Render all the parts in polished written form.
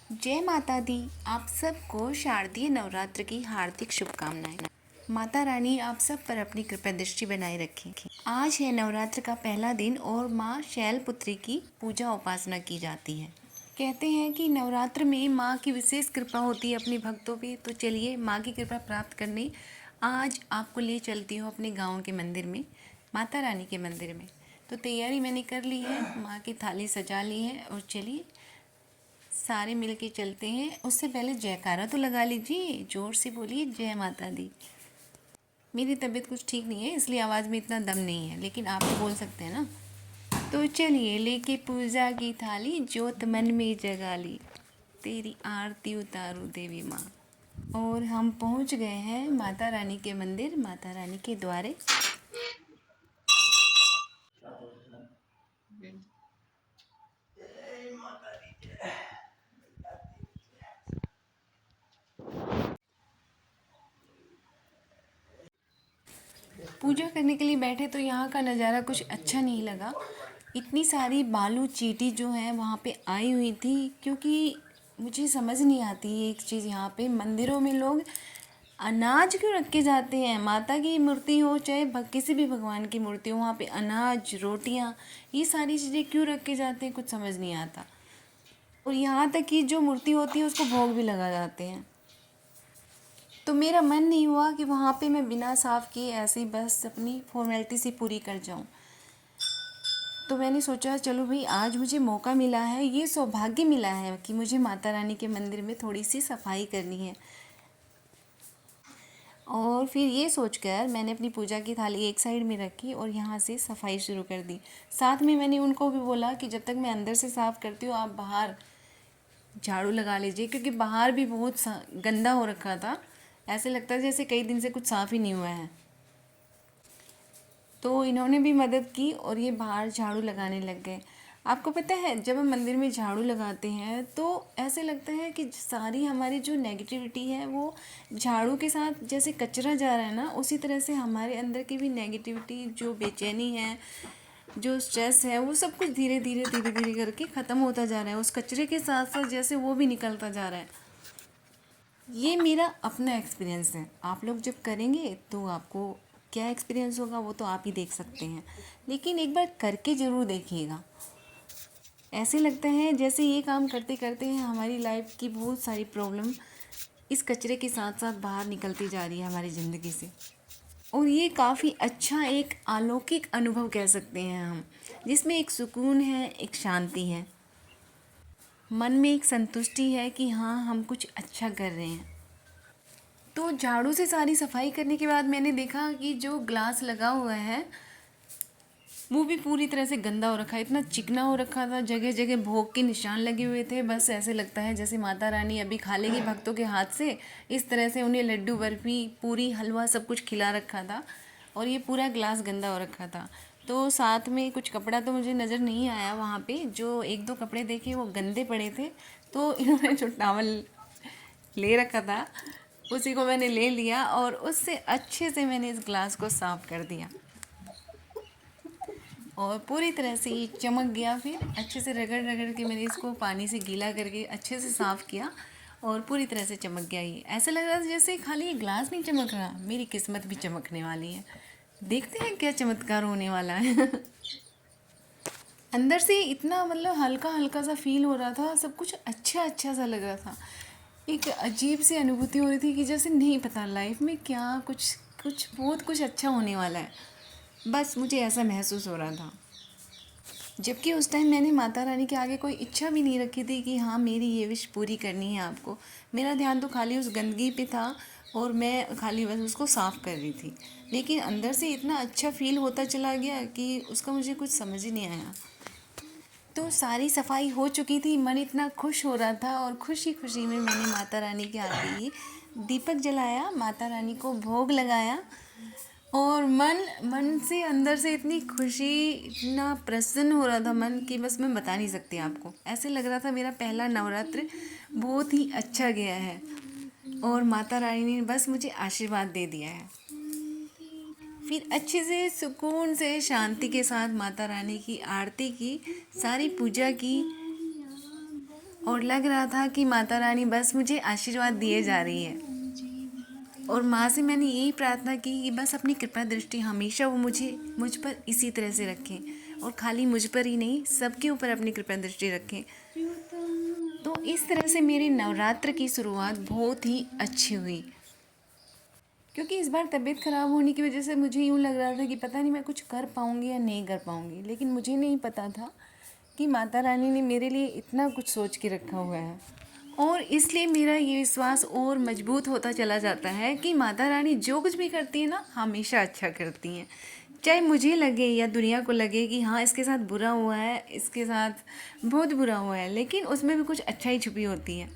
जय माता दी। आप सबको शारदीय नवरात्र की हार्दिक शुभकामनाएं। माता रानी आप सब पर अपनी कृपा दृष्टि बनाए रखें। आज है नवरात्र का पहला दिन और माँ शैलपुत्री की पूजा उपासना की जाती है। कहते हैं कि नवरात्र में माँ की विशेष कृपा होती है अपने भक्तों पे। तो चलिए माँ की कृपा प्राप्त करने आज आपको ले चलती हूँ अपने गाँव के मंदिर में, माता रानी के मंदिर में। तो तैयारी मैंने कर ली है, माँ की थाली सजा ली है और चलिए सारे मिल के चलते हैं। उससे पहले जयकारा तो लगा लीजिए, जोर से बोलिए जय माता दी। मेरी तबीयत कुछ ठीक नहीं है इसलिए आवाज़ में इतना दम नहीं है, लेकिन आप तो बोल सकते हैं ना। तो चलिए लेके पूजा की थाली, जोत मन में जगा ली, तेरी आरती उतारूं देवी माँ। और हम पहुँच गए हैं माता रानी के मंदिर, माता रानी के द्वारे। पूजा करने के लिए बैठे तो यहाँ का नज़ारा कुछ अच्छा नहीं लगा। इतनी सारी बालू चींटी जो है वहाँ पे आई हुई थी, क्योंकि मुझे समझ नहीं आती एक चीज़। यहाँ पे मंदिरों में लोग अनाज क्यों रख के जाते हैं? माता की मूर्ति हो चाहे किसी भी भगवान की मूर्ति हो, वहाँ पे अनाज, रोटियाँ, ये सारी चीज़ें क्यों रख के जाते हैं, कुछ समझ नहीं आता। और यहाँ तक कि जो मूर्ति होती है उसको भोग भी लगा जाते हैं। तो मेरा मन नहीं हुआ कि वहाँ पे मैं बिना साफ़ किए ऐसे ही बस अपनी फॉर्मेलिटी सी पूरी कर जाऊँ। तो मैंने सोचा चलो भाई, आज मुझे मौका मिला है, ये सौभाग्य मिला है कि मुझे माता रानी के मंदिर में थोड़ी सी सफाई करनी है। और फिर ये सोचकर मैंने अपनी पूजा की थाली एक साइड में रखी और यहाँ से सफाई शुरू कर दी। साथ में मैंने उनको भी बोला कि जब तक मैं अंदर से साफ़ करती हूँ आप बाहर झाड़ू लगा लीजिए, क्योंकि बाहर भी बहुत गंदा हो रखा था। ऐसे लगता है जैसे कई दिन से कुछ साफ़ ही नहीं हुआ है। तो इन्होंने भी मदद की और ये बाहर झाड़ू लगाने लग गए। आपको पता है जब हम मंदिर में झाड़ू लगाते हैं तो ऐसे लगता है कि सारी हमारी जो नेगेटिविटी है वो झाड़ू के साथ जैसे कचरा जा रहा है ना, उसी तरह से हमारे अंदर की भी नेगेटिविटी, जो बेचैनी है, जो स्ट्रेस है, वो सब कुछ धीरे धीरे धीरे धीरे करके ख़त्म होता जा रहा है। उस कचरे के साथ साथ जैसे वो भी निकलता जा रहा है। ये मेरा अपना एक्सपीरियंस है। आप लोग जब करेंगे तो आपको क्या एक्सपीरियंस होगा वो तो आप ही देख सकते हैं, लेकिन एक बार करके ज़रूर देखिएगा। ऐसे लगता है जैसे ये काम करते करते हैं हमारी लाइफ की बहुत सारी प्रॉब्लम इस कचरे के साथ साथ बाहर निकलती जा रही है हमारी ज़िंदगी से। और ये काफ़ी अच्छा एक अलौकिक अनुभव कह सकते हैं हम, जिसमें एक सुकून है, एक शांति है, मन में एक संतुष्टि है कि हाँ हम कुछ अच्छा कर रहे हैं। तो झाड़ू से सारी सफाई करने के बाद मैंने देखा कि जो ग्लास लगा हुआ है वो भी पूरी तरह से गंदा हो रखा है, इतना चिकना हो रखा था, जगह जगह भोग के निशान लगे हुए थे। बस ऐसे लगता है जैसे माता रानी अभी खा लेगी भक्तों के हाथ से। इस तरह से उन्हें लड्डू, बर्फी, पूरी, हलवा सब कुछ खिला रखा था और ये पूरा ग्लास गंदा हो रखा था। तो साथ में कुछ कपड़ा तो मुझे नज़र नहीं आया वहाँ पे, जो एक दो कपड़े देखे वो गंदे पड़े थे। तो इन्होंने जो टॉवल ले रखा था उसी को मैंने ले लिया और उससे अच्छे से मैंने इस ग्लास को साफ़ कर दिया और पूरी तरह से ये चमक गया। फिर अच्छे से रगड़ रगड़ के मैंने इसको पानी से गीला करके अच्छे से साफ़ किया और पूरी तरह से चमक गया। ये ऐसा लग रहा था जैसे खाली ये ग्लास नहीं चमक रहा, मेरी किस्मत भी चमकने वाली है। देखते हैं क्या चमत्कार होने वाला है। अंदर से इतना मतलब हल्का हल्का सा फील हो रहा था, सब कुछ अच्छा अच्छा सा लग रहा था। एक अजीब सी अनुभूति हो रही थी कि जैसे नहीं पता लाइफ में क्या कुछ कुछ बहुत कुछ अच्छा होने वाला है, बस मुझे ऐसा महसूस हो रहा था। जबकि उस टाइम मैंने माता रानी के आगे कोई इच्छा भी नहीं रखी थी कि हाँ मेरी ये विश पूरी करनी है आपको। मेरा ध्यान तो खाली उस गंदगी पे था और मैं खाली बस उसको साफ़ कर रही थी। लेकिन अंदर से इतना अच्छा फील होता चला गया कि उसका मुझे कुछ समझ ही नहीं आया। तो सारी सफाई हो चुकी थी, मन इतना खुश हो रहा था और खुशी खुशी में मैंने माता रानी के आगे ही दीपक जलाया, माता रानी को भोग लगाया और मन मन से अंदर से इतनी खुशी, इतना प्रसन्न हो रहा था मन कि बस मैं बता नहीं सकती आपको। ऐसे लग रहा था मेरा पहला नवरात्र बहुत ही अच्छा गया है और माता रानी ने बस मुझे आशीर्वाद दे दिया है। फिर अच्छे से सुकून से शांति के साथ माता रानी की आरती की, सारी पूजा की और लग रहा था कि माता रानी बस मुझे आशीर्वाद दिए जा रही है। और माँ से मैंने यही प्रार्थना की कि बस अपनी कृपा दृष्टि हमेशा वो मुझ पर इसी तरह से रखें, और खाली मुझ पर ही नहीं, सबके ऊपर अपनी कृपा दृष्टि रखें। तो इस तरह से मेरे नवरात्र की शुरुआत बहुत ही अच्छी हुई। क्योंकि इस बार तबीयत ख़राब होने की वजह से मुझे यूँ लग रहा था कि पता नहीं मैं कुछ कर पाऊँगी या नहीं कर पाऊँगी, लेकिन मुझे नहीं पता था कि माता रानी ने मेरे लिए इतना कुछ सोच के रखा हुआ है। और इसलिए मेरा ये विश्वास और मजबूत होता चला जाता है कि माता रानी जो कुछ भी करती है ना, हमेशा अच्छा करती हैं। चाहे मुझे लगे या दुनिया को लगे कि हाँ इसके साथ बुरा हुआ है, इसके साथ बहुत बुरा हुआ है, लेकिन उसमें भी कुछ अच्छाई छुपी होती है।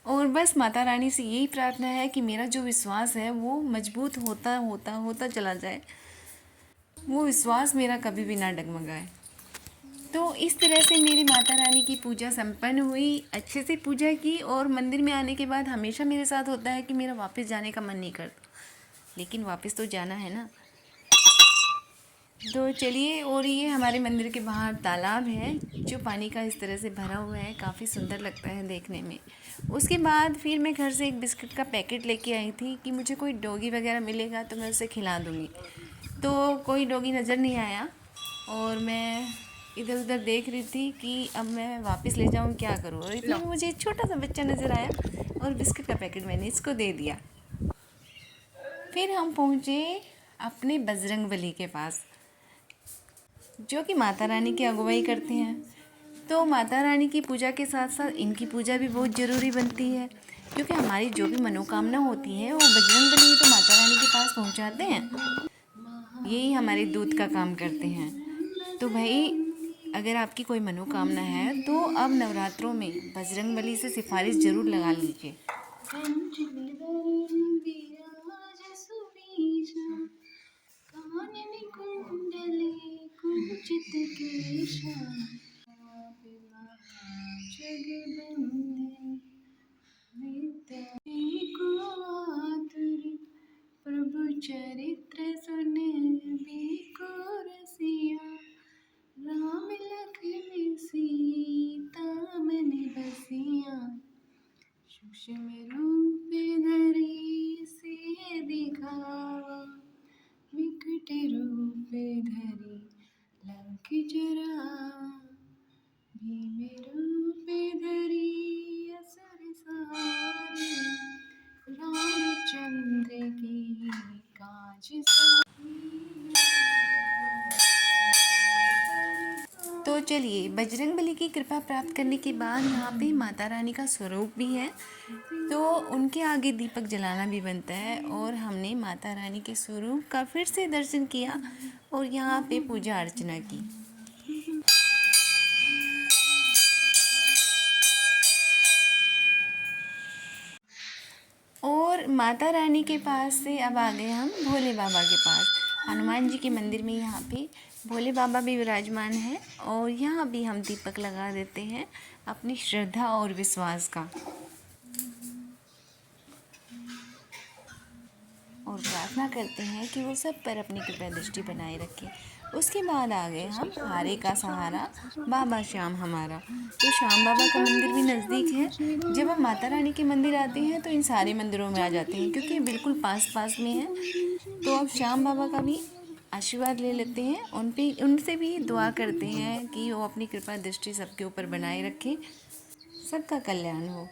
और बस माता रानी से यही प्रार्थना है कि मेरा जो विश्वास है वो मजबूत होता होता होता चला जाए, वो विश्वास मेरा कभी भी ना डगमगाए। तो इस तरह से मेरी माता रानी की पूजा संपन्न हुई, अच्छे से पूजा की। और मंदिर में आने के बाद हमेशा मेरे साथ होता है कि मेरा वापस जाने का मन नहीं करता, लेकिन वापस तो जाना है ना। तो चलिए, और ये हमारे मंदिर के बाहर तालाब है जो पानी का इस तरह से भरा हुआ है, काफ़ी सुंदर लगता है देखने में। उसके बाद फिर मैं घर से एक बिस्किट का पैकेट लेके आई थी कि मुझे कोई डॉगी वगैरह मिलेगा तो मैं उसे खिला दूँगी। तो कोई डॉगी नज़र नहीं आया, और मैं इधर उधर देख रही थी कि अब मैं वापस ले जाऊँ, क्या करूँ। और इतने में मुझे एक छोटा सा बच्चा नज़र आया और बिस्किट का पैकेट मैंने इसको दे दिया। फिर हम पहुँचे अपने बजरंगबली के पास, जो कि माता रानी की अगुवाई करते हैं। तो माता रानी की पूजा के साथ साथ इनकी पूजा भी बहुत ज़रूरी बनती है, क्योंकि हमारी जो भी मनोकामना होती है वो बजरंगबली तो माता रानी के पास पहुंचाते हैं, यही हमारे दूत का काम करते हैं। तो भाई, अगर आपकी कोई मनोकामना है तो अब नवरात्रों में बजरंगबली से सिफारिश ज़रूर लगा लीजिए। प्रभु चरित्र सुन को रसिया, राम लखन सीता मन बसिया, सूक्ष्म रूप धरि सिय दिखावा, विकट रूप धरि लंक जरावा, भीम रूप धरि असुर संहारे, रामचंद्र की काज तो चलिए, बजरंगबली की कृपा प्राप्त करने के बाद यहाँ पे माता रानी का स्वरूप भी है, तो उनके आगे दीपक जलाना भी बनता है। और हमने माता रानी के स्वरूप का फिर से दर्शन किया और यहाँ पे पूजा अर्चना की। और माता रानी के पास से अब आ गए हम भोले बाबा के पास। हनुमान जी के मंदिर में यहाँ पे भोले बाबा भी विराजमान हैं, और यहाँ भी हम दीपक लगा देते हैं अपनी श्रद्धा और विश्वास का, और प्रार्थना करते हैं कि वो सब पर अपनी कृपा दृष्टि बनाए रखें। उसके बाद आ गए हम हारे का सहारा बाबा श्याम हमारा। तो श्याम बाबा का मंदिर भी नज़दीक है। जब हम माता रानी के मंदिर आते हैं तो इन सारे मंदिरों में आ जाते हैं, क्योंकि बिल्कुल पास पास में है। तो अब श्याम बाबा का भी आशीर्वाद ले लेते हैं, उनसे भी दुआ करते हैं कि वो अपनी कृपा दृष्टि सबके ऊपर बनाए रखें, सबका कल्याण हो।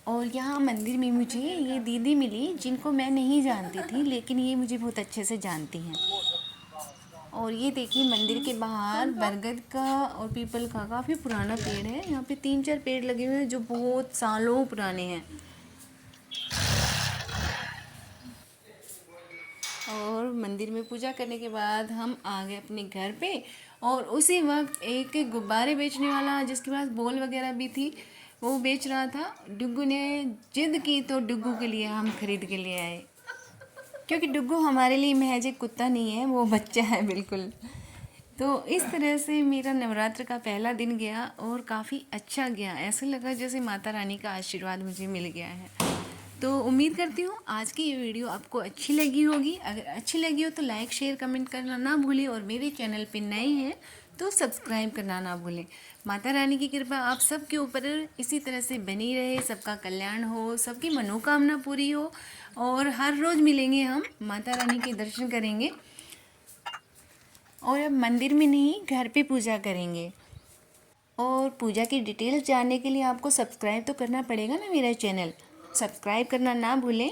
और यहाँ मंदिर में मुझे ये दीदी मिली जिनको मैं नहीं जानती थी, लेकिन ये मुझे बहुत अच्छे से जानती हैं। और ये देखिए, मंदिर के बाहर बरगद का और पीपल का काफ़ी पुराना पेड़ है। यहाँ पे 3-4 पेड़ लगे हुए हैं जो बहुत सालों पुराने हैं। और मंदिर में पूजा करने के बाद हम आ गए अपने घर पे, और उसी वक्त एक गुब्बारे बेचने वाला जिसके पास बॉल वगैरह भी थी वो बेच रहा था। डुग्गू ने जिद की तो डुग्गू के लिए हम खरीद के लिए आए, क्योंकि डुग्गू हमारे लिए महज एक कुत्ता नहीं है, वो बच्चा है बिल्कुल। तो इस तरह से मेरा नवरात्र का पहला दिन गया और काफ़ी अच्छा गया। ऐसा लगा जैसे माता रानी का आशीर्वाद मुझे मिल गया है। तो उम्मीद करती हूँ आज की ये वीडियो आपको अच्छी लगी होगी। अगर अच्छी लगी हो तो लाइक शेयर कमेंट करना ना भूलें, और मेरे चैनल पे नए हैं तो सब्सक्राइब करना ना भूलें। माता रानी की कृपा आप सबके ऊपर इसी तरह से बनी रहे, सबका कल्याण हो, सबकी मनोकामना पूरी हो, और हर रोज़ मिलेंगे हम, माता रानी के दर्शन करेंगे, और अब मंदिर में नहीं घर पे पूजा करेंगे। और पूजा की डिटेल्स जानने के लिए आपको सब्सक्राइब तो करना पड़ेगा ना मेरा चैनल, सब्सक्राइब करना ना भूलें।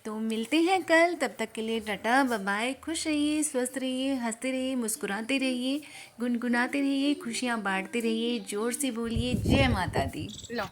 तो मिलते हैं कल, तब तक के लिए टाटा बाय बाय। खुश रहिए, स्वस्थ रहिए, हंसते रहिए, मुस्कुराते रहिए, गुनगुनाते रहिए, खुशियाँ बांटते रहिए, जोर से बोलिए जय माता दी। लो।